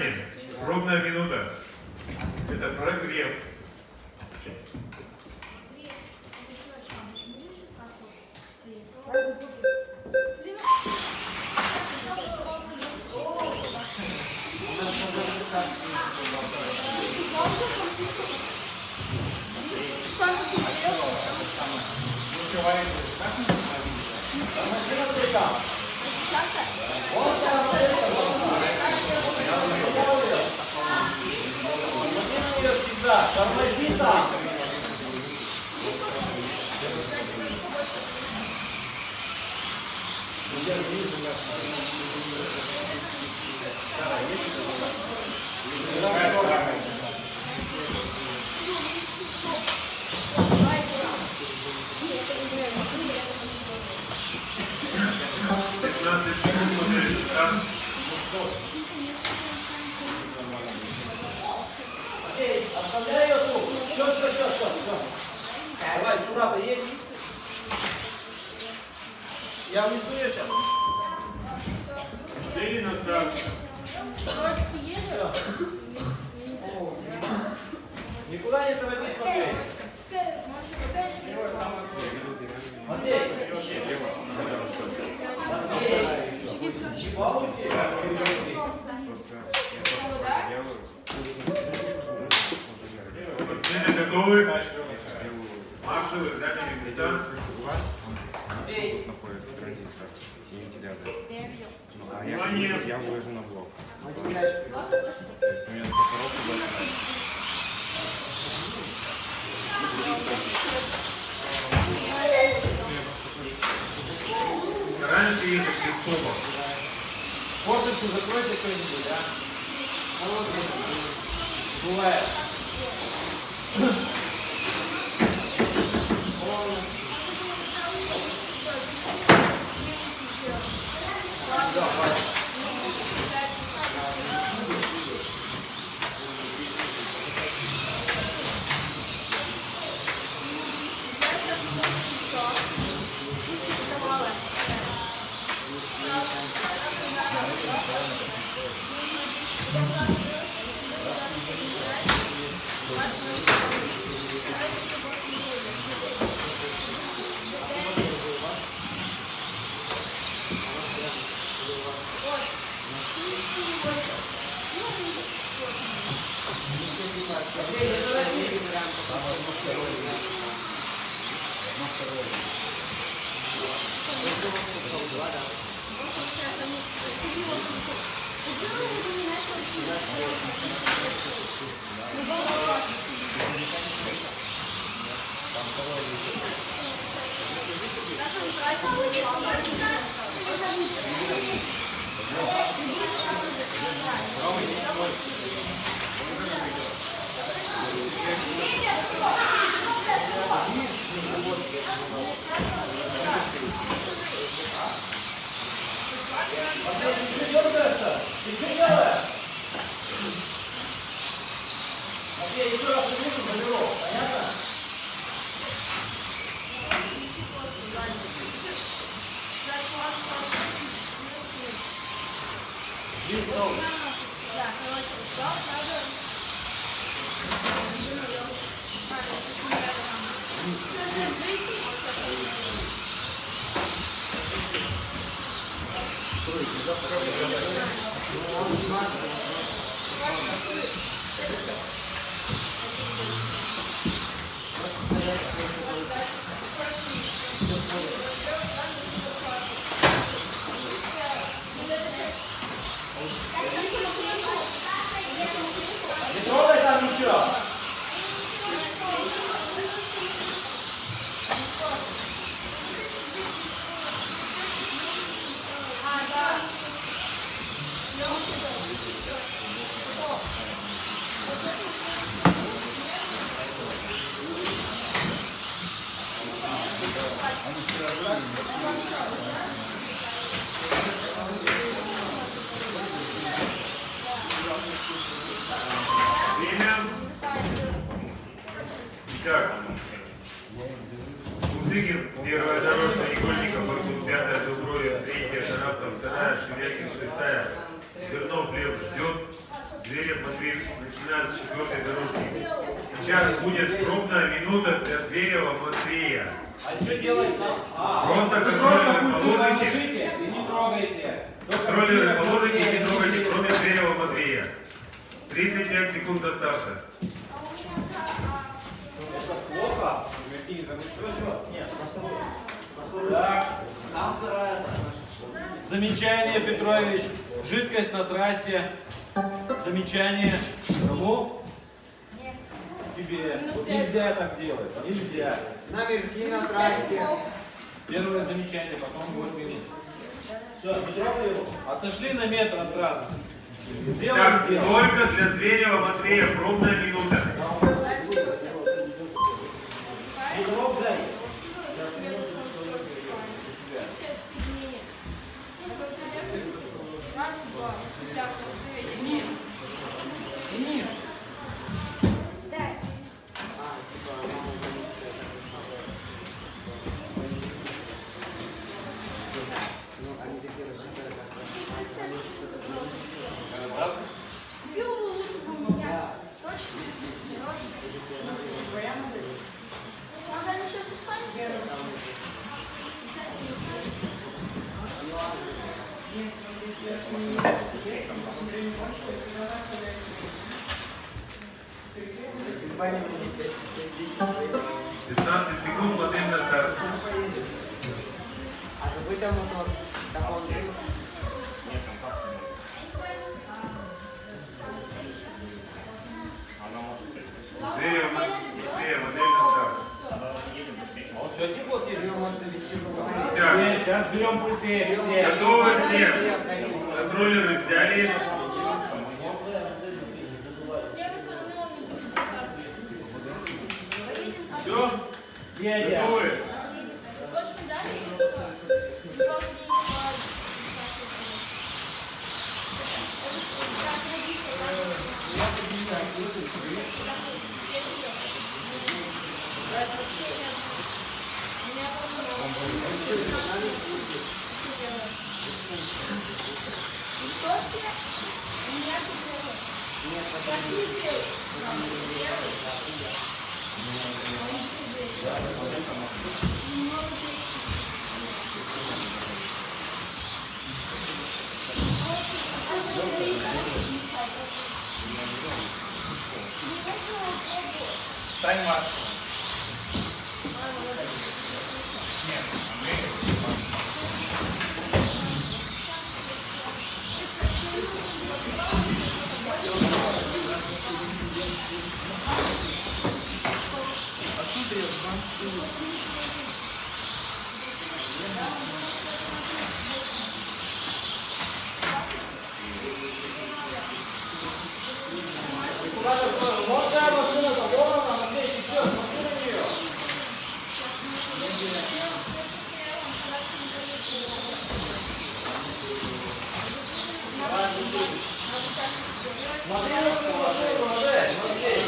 Внимание! Пробная минута. Это прогрев. Тормози там. Оставляй ее тут. Все. Давай, сюда приедь. Я внесу ее сейчас. Или на старт. Никуда не торопись, Матвей. Все готовы? Маршалы заняли места. Внимание! Я выложу на блок. То есть у меня такая коробка большая. Стараемся ехать легко. Форточку закройте кто-нибудь, а? Бывает. Не трогай там ничего. Время. Итак, Музыкин, первая дорожная, Игольников, Арбуз, пятая, Дубровин, третья, Тарасов, вторая, Шевякин, шестая, Зернов, Лев ждет, Матвей, начиная с 4-й дорожки. Сейчас будет пробная минута для Зверева Матвея. А что делать там? Просто Просто контроллеры пульту положите. положите и не трогайте. Только Контроллеры спина, положите и не не трогайте, делайте. кроме Зверева Матвея. 35 секунд доставка. Это плохо? Нет, так. Замечание, Петрович. Жидкость на трассе. Замечание. Кому? Тебе. Вот нельзя так делать. Нельзя. Наверхи на трассе. Первое замечание, потом будет минус. Все, не трогай его. Отошли на метр от трассы. Сделаем Так, дело. только для Зверева Матвея пробная минута. Не трогай. Ваня, 15 секунд, Матвей на старт. а какой там мотор? Там он Зверева Матвея, Матвей на старт. Он все тепло его можно вести в руках. Все, Сейчас берем пульты. Все. готовы все. Контроллеры взяли. Все, Дядя. готовы? Стань марш. Вот та машина заборона, Матвей, сейчас, машина нее. Смотри, Матвей.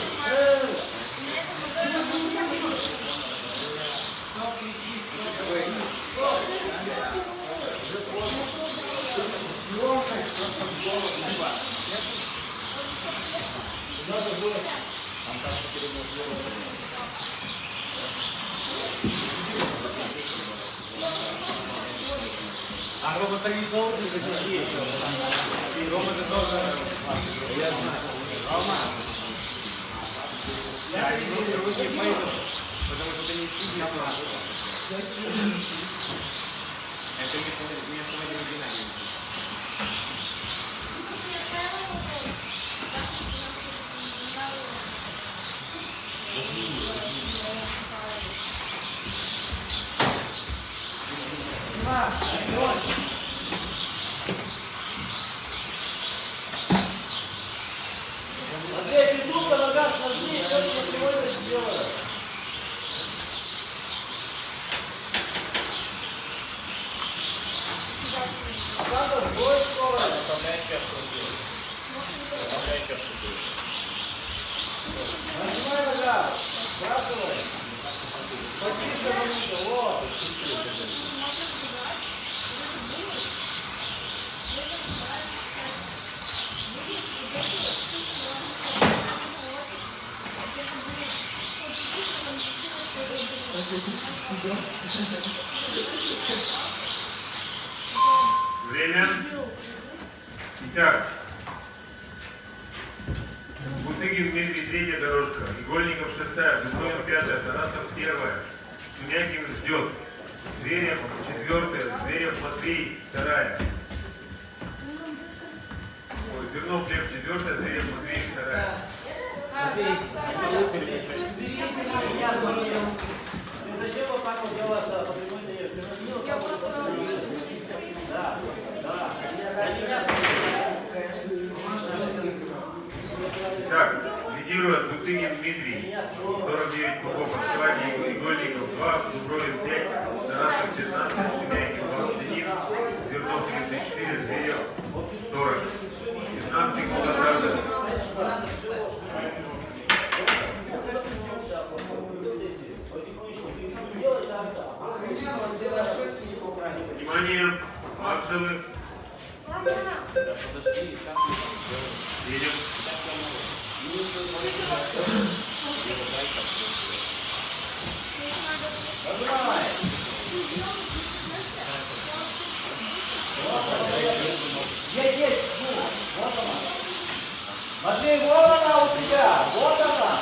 А Рома Тарьяков не закрутил. И Рома это тоже. Я знаю. Рома. Я не руки пойду. Потому что ты не сильно это не автомобиль Геннадий. Матвей, физрука на газ нажми, что ты сегодня сделаешь? Надо сброй скорость. Нажимай на газ, сбрасывай. Потише, Маринка, вот. Время. Итак. Бутыгин Дмитрий, третья дорожка. Игольников, шестая. Бутуин, пятая. Тарасов, первая. Шумякин ждет. Зверев, четвертая. Зверев, Матвей, вторая. Ой, Зернов, Лев, четвертая. Зверев, Матвей, вторая. Ты зачем вот так вот делать по прямой ноге? Ты размил, Я просто да, да. Они меня Так, лидирует Бутыгин Дмитрий, 49 кубов, Складник, Игольников 2, Дубровин 5, Тарасов 15, Шемякин 21, Зернов 34, Зверев 40. 15 секунд осталось. Внимание, маршалы. Подожди, сейчас Едем. есть, вот она. Матвей, вот она у тебя, вот она.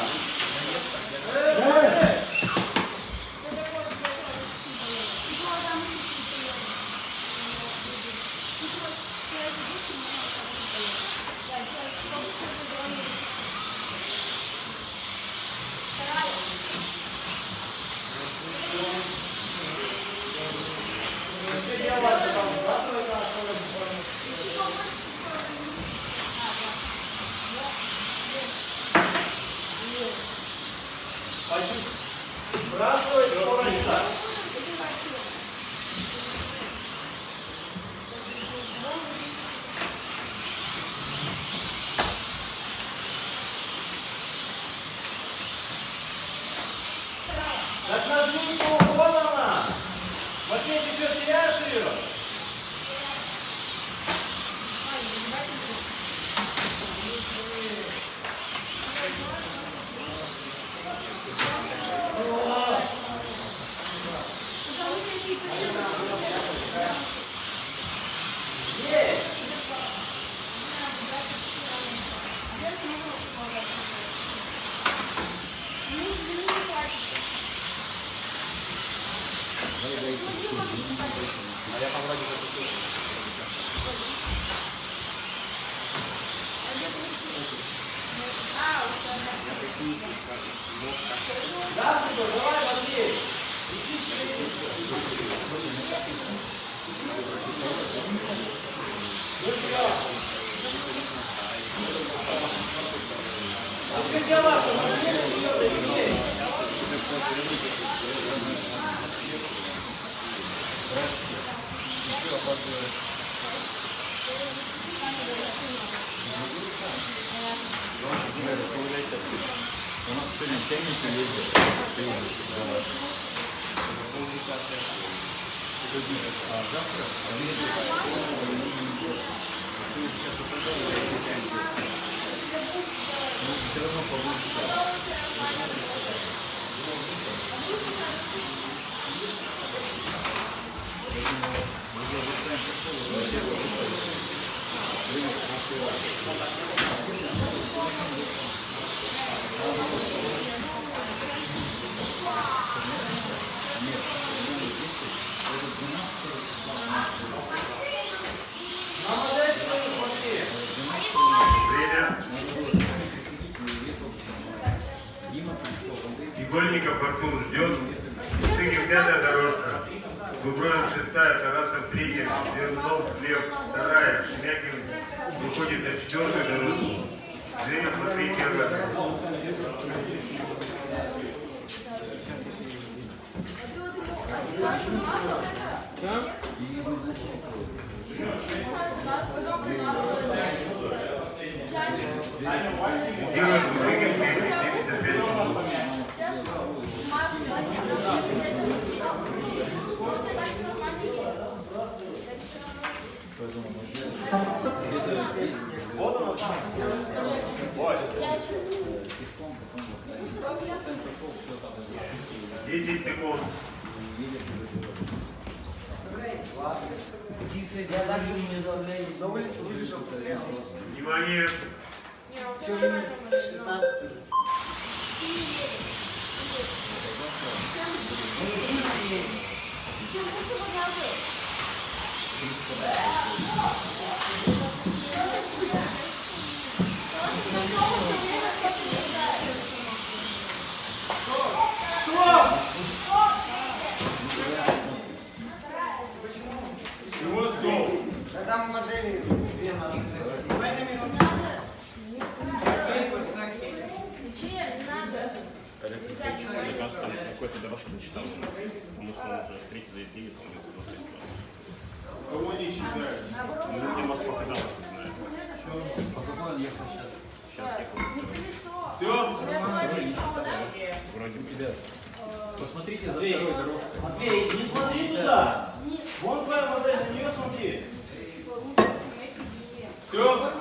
Здравствуй, скоро. Так нажми вон она. Матвей, ты что, теряешь ее? Да, давай, Матвей. А ты дела, что Матвей? У нас сегодня теннис ездит. А завтра все равно получится. Игольников Артур ждет. Бутыгин пятая дорожка. Дубровин шестая, Тарасов третья, Зернов Лев вторая, Шемякин выходит на четвертую дорожку. Зверев Матвей первая дорожка. Лидирует Бутыгин 75 минут. Вот она там. Вот. 10 секунд. Я даже не заставляюсь. На улице выбежал после этого. Внимание. Что же не с 16 уже? Всего стол. Да там модели. Мне кажется, там какой-то дорожки начитал, потому что он уже третий заездили, по-моему, Кого не считают? ну, мне, может, показалось, не знаю. По какой он ехал сейчас? Сейчас ехал. Все? Вроде бы. Ребят, посмотрите за Матвей, второй дорожкой. Матвей, не смотри туда. Вон твоя модель, на нее смотри. Все?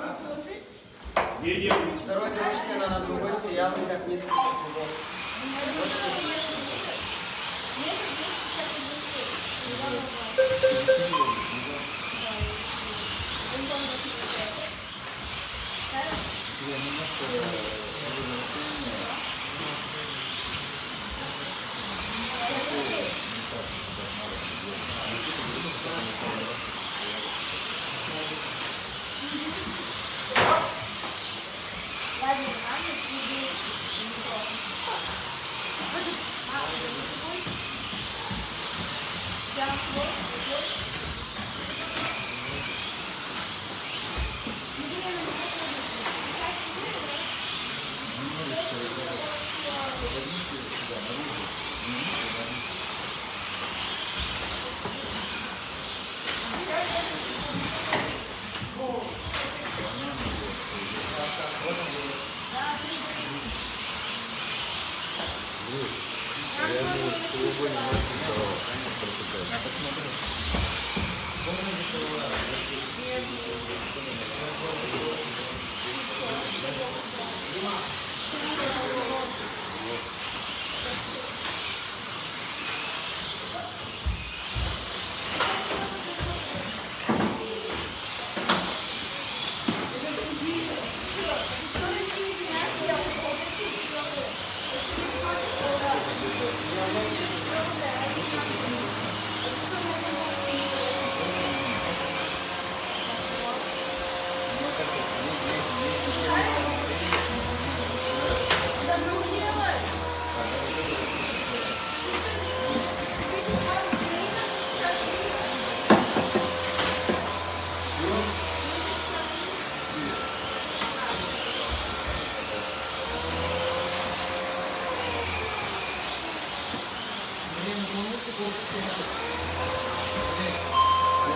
Едем. Второй дорожке она на другой стояла и так несколько кругов.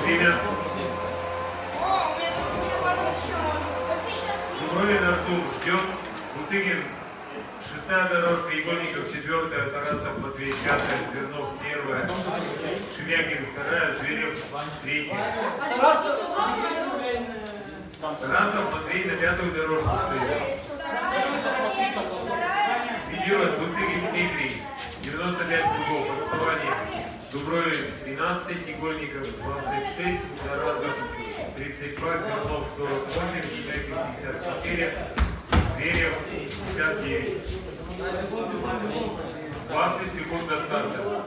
Время. Дубровин Артур ждет. Бусыгин 6-я дорожка, Игольников 4-я, Тарасов Матвей 5-я, Зернов 1-я, Шемякин 2-я, Зверев 3-я. Тарасов Матвей на 5-ю дорожку стоит. Лидирует Бусыгин Дмитрий, 95 кругов, отставание. Дубровин 13, Игольников 26, Тарасов 32, Зернов 48, Шемякин 54, Зверев 59. 20 секунд до старта.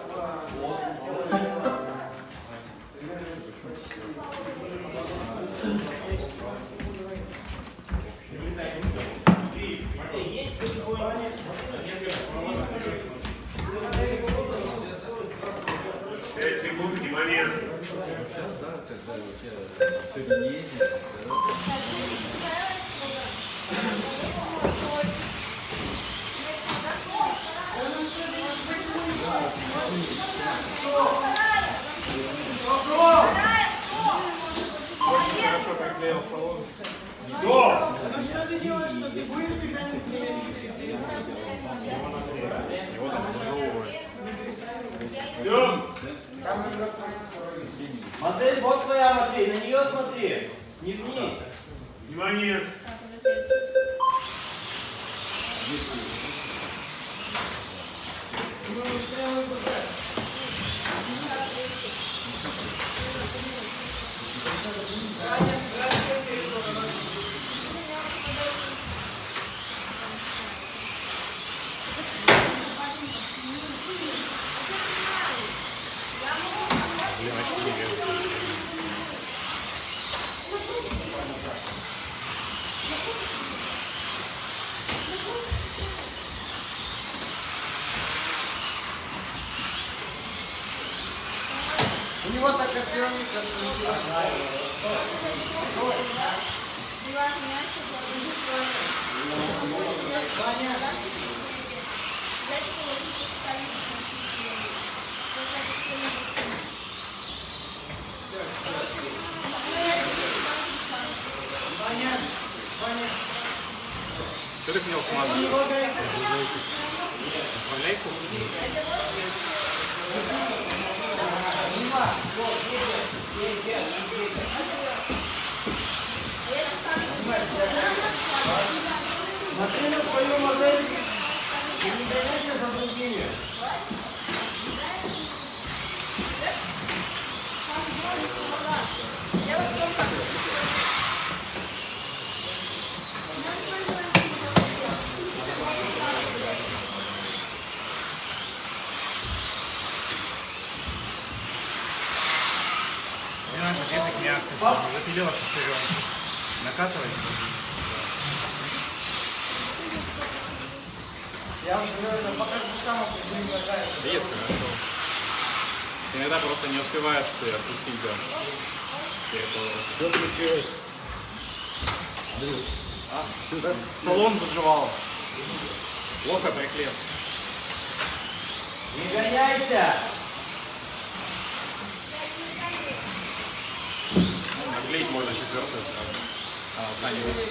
Пять секунд и момент. Сейчас, да, когда у тебя сегодня не ездишь, Что? Ну что ты делаешь, что ты будешь когда-нибудь Его там зажевывают. Все? Модель вот твоя, Матвей, на нее смотри. Не вниз. Внимание. Ну, прямо Что ты меня усматриваешь? Отправляйку? Смотри на свою модель и не гоняйся за другими. Мне надо бедных мягко. Запилила шестеренку. Накатывай. Я уже говорю, пока сам не нравится. Да есть, хорошо. Ты иногда просто не успеваешь ты отпустить, да. Что случилось? Салон заживал. Плохо приклеил. Не гоняйся! Наклеить можно четвертую сразу. А, одна не выйдет.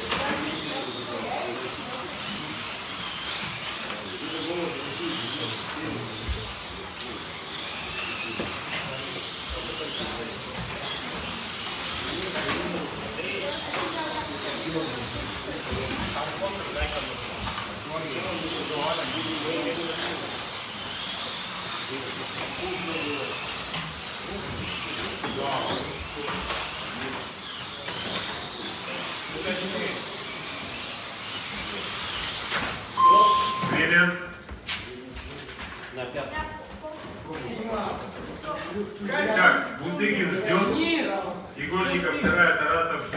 Время. Итак, Бузыгин ждет. Егорников 2, Тарасов 6,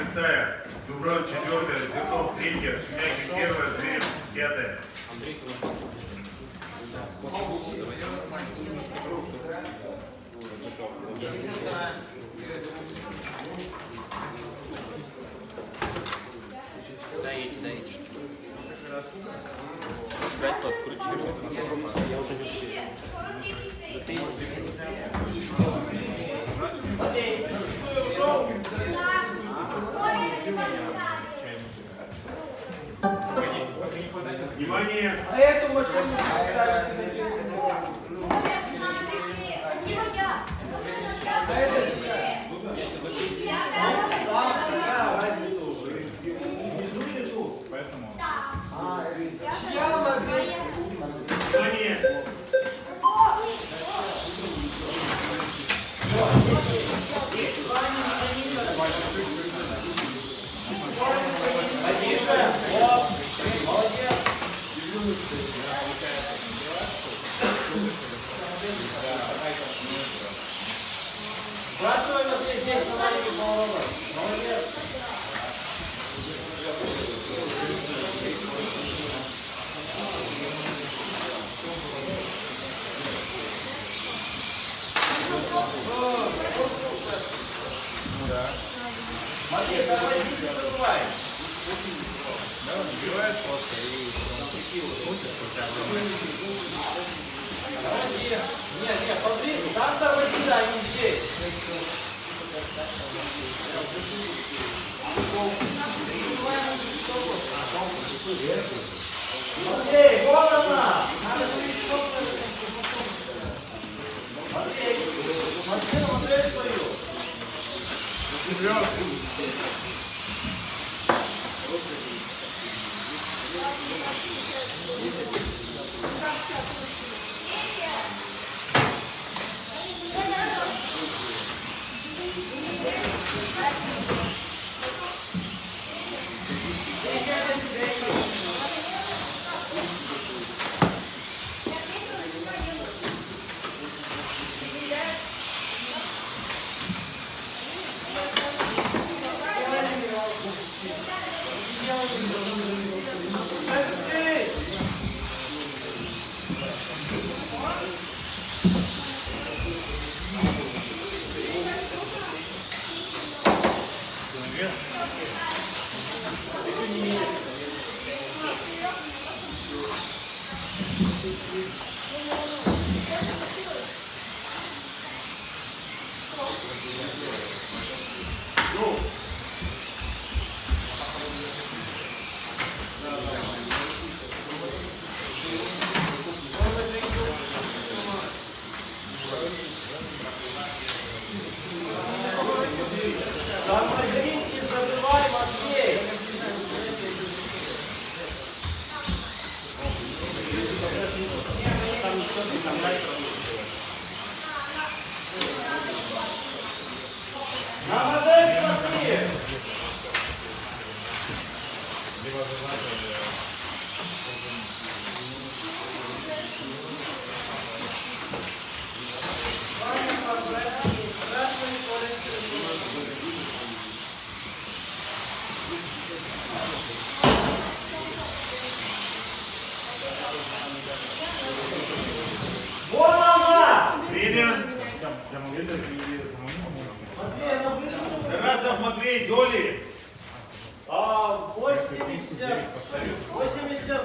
Дубров 4, Зернов 3, Шемякин 1, Зверев 5. Даете. Опять подкручиваешь. Я уже не успею. Внимание! А эту машину поставить на Поэтому... чья модель? Внимание! Потише. Оп. Молодец. Спрашивай вот здесь на маленький поворот. Молодец. Смотри, давай не забывай. Да, он убивает просто и мутит хотя бы. Нет, смотри, там тормози, да, не здесь. Смотри, вот она. Смотри на модель свою. Там ничего, там дальше На модель смотри! Вон она! Время. Матвей, она выдержала. Тарасов Матвей, доли. 81.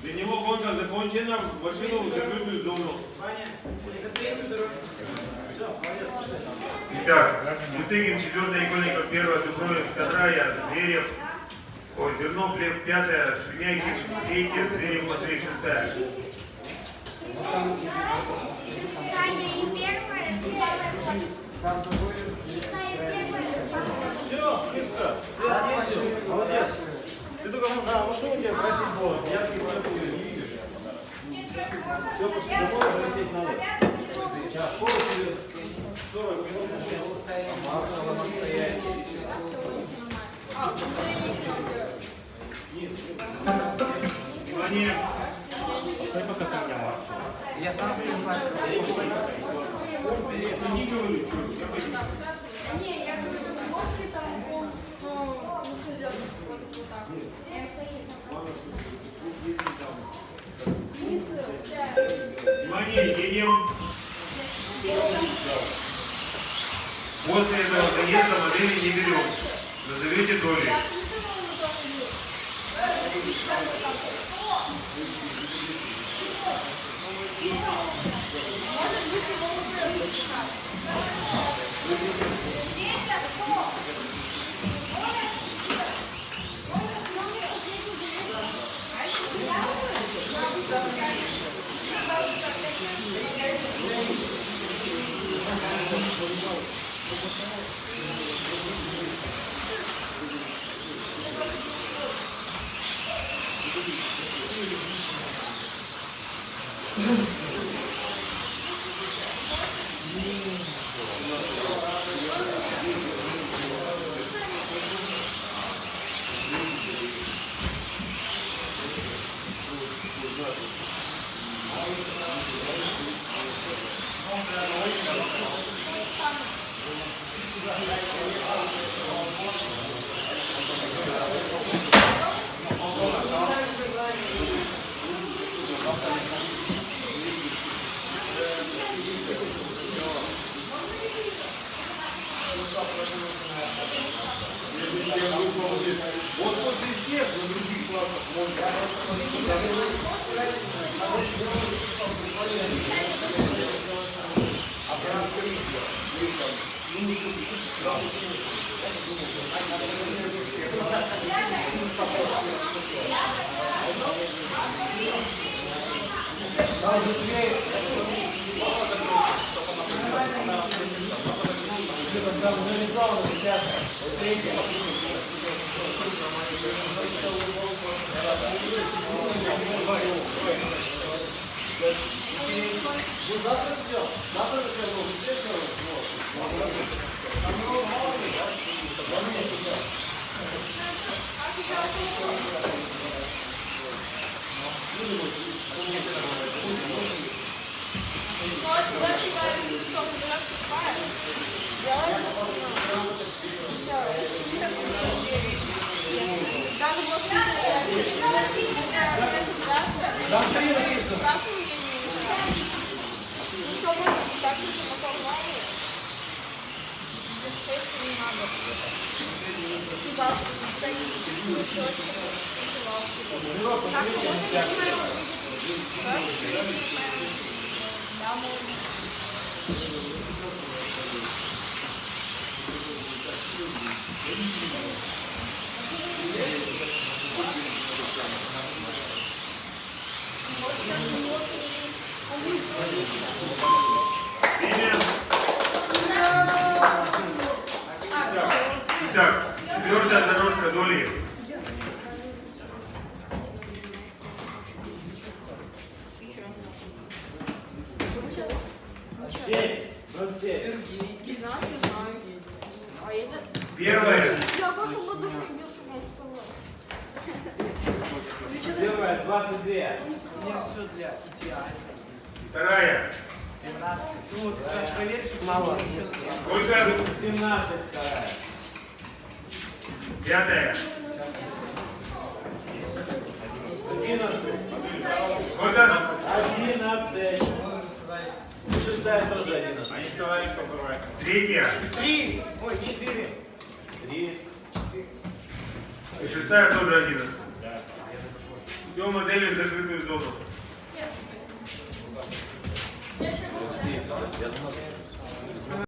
Для него гонка закончена, машину в закрытую зону. Итак, Мусыгин 4, Игольников 1, Дубровин 2, Зверев, Зернов Лев 5, Шемякин 3, Зверев Матвей 6. Шестая и первая, Все, близко. Ты отъездил. Молодец. Ты только на ушел мне просить Бога. Я не видишь. Все, после домой уже лететь надо. Школа через 40 минут Внимание! Стой пока со меня, Марк. Я сам спрашиваю. Не говорю, что Не, я говорю, вы можете там лучше сделать вот так. Внимание, едем. После этого заезда модели не берем. Назовите доли. Вот после всех на других классах Итак, четвертая дорожка доли. 7. Не знаю, не знаю. А это... Первая. Я вашу ладошкой бил, чтобы он вставал. Вы что-то... Первая 22. Мне все для идеально. Вторая. 17. Ну вот, проверь, мало. Сколько? 17 вторая. Пятая. 11. Сколько? 11. Шестая тоже 11. Они сказали, что взрывать. Третья. 3. Ой, 4. 3. И шестая тоже 11. Все, модели в закрытую зону. Я сейчас...